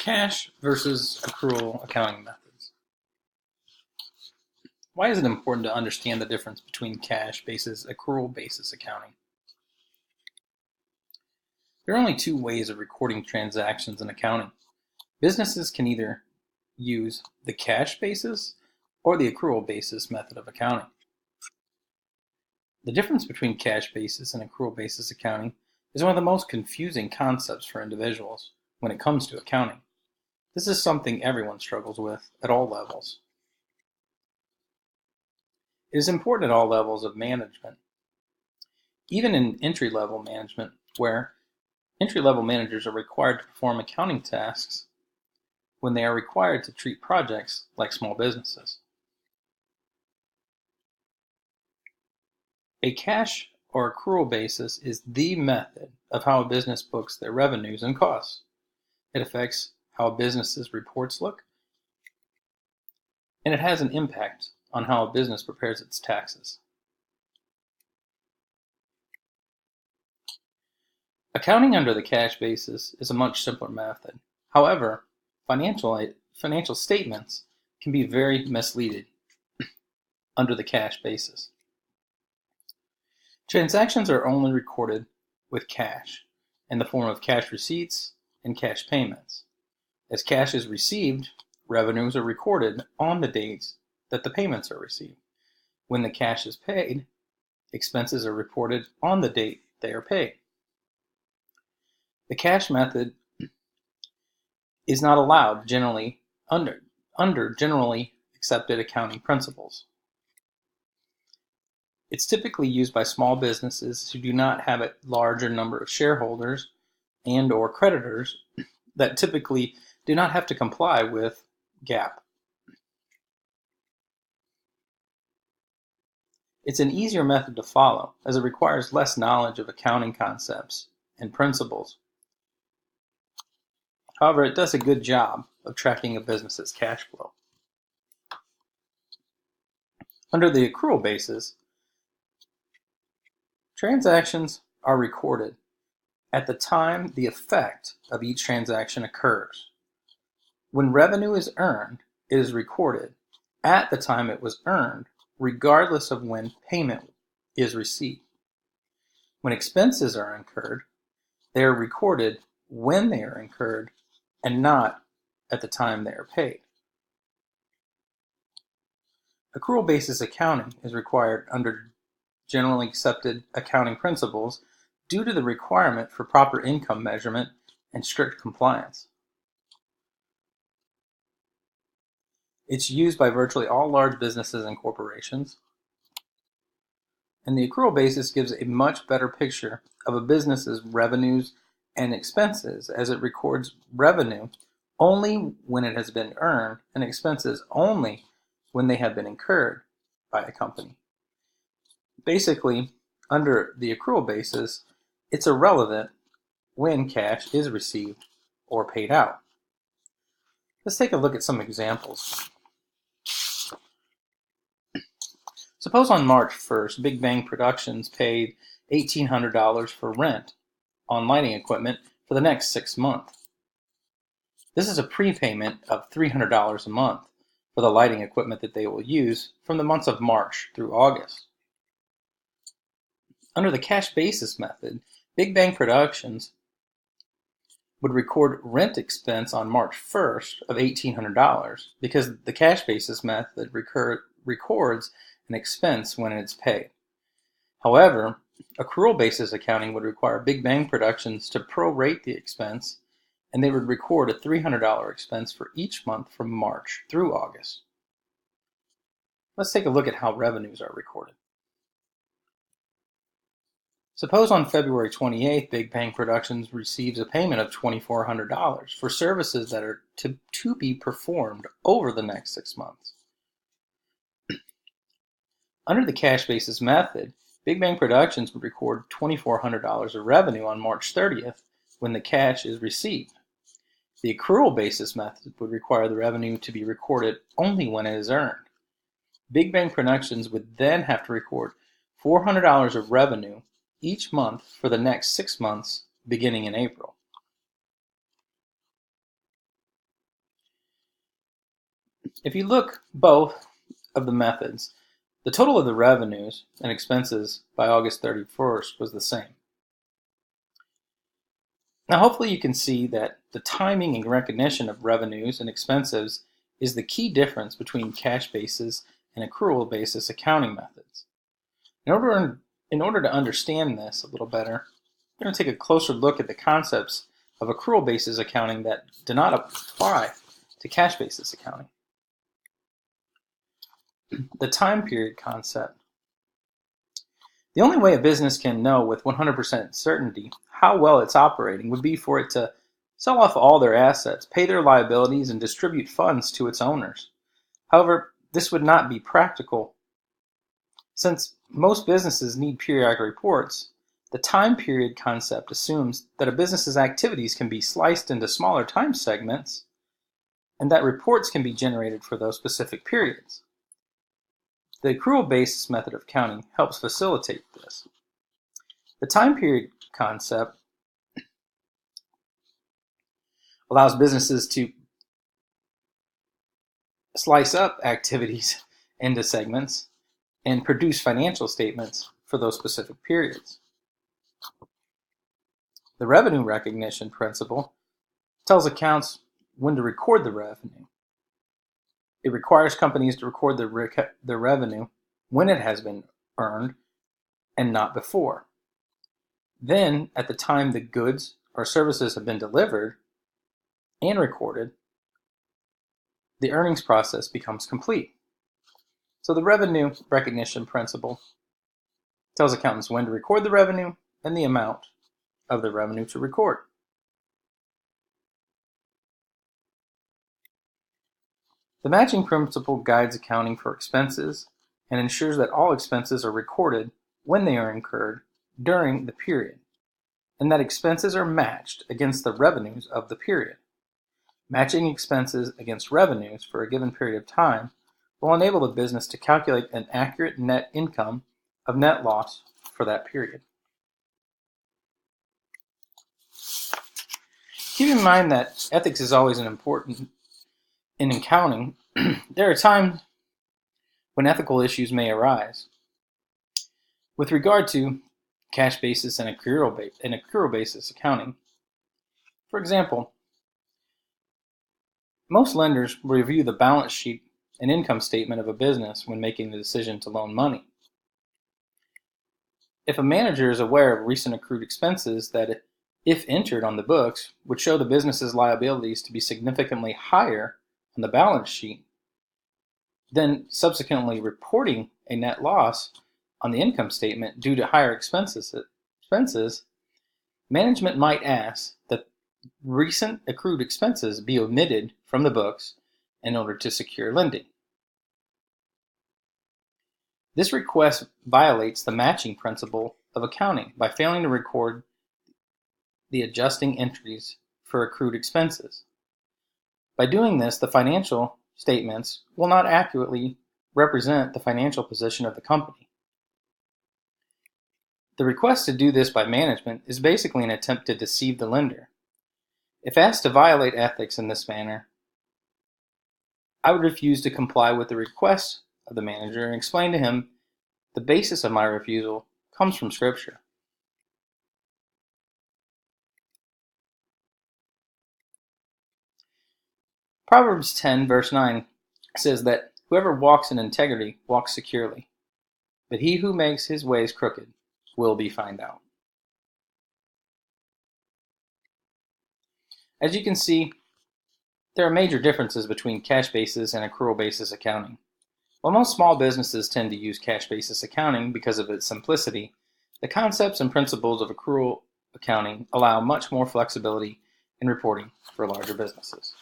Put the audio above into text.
Cash versus accrual accounting methods. Why is it important to understand the difference between cash basis accrual basis accounting? There are only two ways of recording transactions in accounting. Businesses can either use the cash basis or the accrual basis method of accounting. The difference between cash basis and accrual basis accounting is one of the most confusing concepts for individuals when it comes to accounting. This is something everyone struggles with at all levels. It is important at all levels of management, even in entry-level management, where entry-level managers are required to perform accounting tasks when they are required to treat projects like small businesses. A cash or accrual basis is the method of how a business books their revenues and costs. It affects how a business's reports look, and it has an impact on how a business prepares its taxes. Accounting under the cash basis is a much simpler method. However, financial statements can be very misleading under the cash basis. Transactions are only recorded with cash in the form of cash receipts and cash payments. As cash is received, revenues are recorded on the dates that the payments are received. When the cash is paid, expenses are reported on the date they are paid. The cash method is not allowed generally under generally accepted accounting principles. It's typically used by small businesses who do not have a larger number of shareholders and/or creditors that typically do not have to comply with GAAP. It's an easier method to follow as it requires less knowledge of accounting concepts and principles. However, it does a good job of tracking a business's cash flow. Under the accrual basis, transactions are recorded at the time the effect of each transaction occurs. When revenue is earned, it is recorded at the time it was earned, regardless of when payment is received. When expenses are incurred, they are recorded when they are incurred and not at the time they are paid. Accrual basis accounting is required under generally accepted accounting principles due to the requirement for proper income measurement and strict compliance. It's used by virtually all large businesses and corporations, and the accrual basis gives a much better picture of a business's revenues and expenses, as it records revenue only when it has been earned and expenses only when they have been incurred by a company. Basically, under the accrual basis, it's irrelevant when cash is received or paid out. Let's take a look at some examples. Suppose on March 1st, Big Bang Productions paid $1,800 for rent on lighting equipment for the next 6 months. This is a prepayment of $300 a month for the lighting equipment that they will use from the months of March through August. Under the cash basis method, Big Bang Productions would record rent expense on March 1st of $1,800 because the cash basis method records an expense when it's paid. However, accrual basis accounting would require Big Bang Productions to prorate the expense, and they would record a $300 expense for each month from March through August. Let's take a look at how revenues are recorded. Suppose on February 28th, Big Bang Productions receives a payment of $2,400 for services that are to be performed over the next 6 months. Under the cash basis method, Big Bang Productions would record $2,400 of revenue on March 30th when the cash is received. The accrual basis method would require the revenue to be recorded only when it is earned. Big Bang Productions would then have to record $400 of revenue each month for the next 6 months, beginning in April. If you look both of the methods, the total of the revenues and expenses by August 31st was the same. Now, hopefully you can see that the timing and recognition of revenues and expenses is the key difference between cash basis and accrual basis accounting methods. In order to understand this a little better, we're going to take a closer look at the concepts of accrual basis accounting that do not apply to cash basis accounting. The time period concept. The only way a business can know with 100% certainty how well it's operating would be for it to sell off all their assets, pay their liabilities, and distribute funds to its owners. However, this would not be practical. Since most businesses need periodic reports, the time period concept assumes that a business's activities can be sliced into smaller time segments and that reports can be generated for those specific periods. The accrual basis method of counting helps facilitate this. The time period concept allows businesses to slice up activities into segments and produce financial statements for those specific periods. The revenue recognition principle tells accounts when to record the revenue. It requires companies to record the revenue when it has been earned and not before. Then, at the time the goods or services have been delivered and recorded, the earnings process becomes complete. So the revenue recognition principle tells accountants when to record the revenue and the amount of the revenue to record. The matching principle guides accounting for expenses and ensures that all expenses are recorded when they are incurred during the period, and that expenses are matched against the revenues of the period. Matching expenses against revenues for a given period of time will enable the business to calculate an accurate net income of net loss for that period. Keep in mind that ethics is always an important in accounting. There are times when ethical issues may arise. With regard to cash basis and accrual basis accounting, for example, most lenders review the balance sheet and income statement of a business when making the decision to loan money. If a manager is aware of recent accrued expenses that, if entered on the books, would show the business's liabilities to be significantly higher on the balance sheet, then subsequently reporting a net loss on the income statement due to higher expenses, management might ask that recent accrued expenses be omitted from the books in order to secure lending. This request violates the matching principle of accounting by failing to record the adjusting entries for accrued expenses. By doing this, the financial statements will not accurately represent the financial position of the company. The request to do this by management is basically an attempt to deceive the lender. If asked to violate ethics in this manner, I would refuse to comply with the request of the manager and explain to him the basis of my refusal comes from Scripture. Proverbs 10 verse 9 says that whoever walks in integrity walks securely, but he who makes his ways crooked will be found out. As you can see, there are major differences between cash basis and accrual basis accounting. While most small businesses tend to use cash basis accounting because of its simplicity, the concepts and principles of accrual accounting allow much more flexibility in reporting for larger businesses.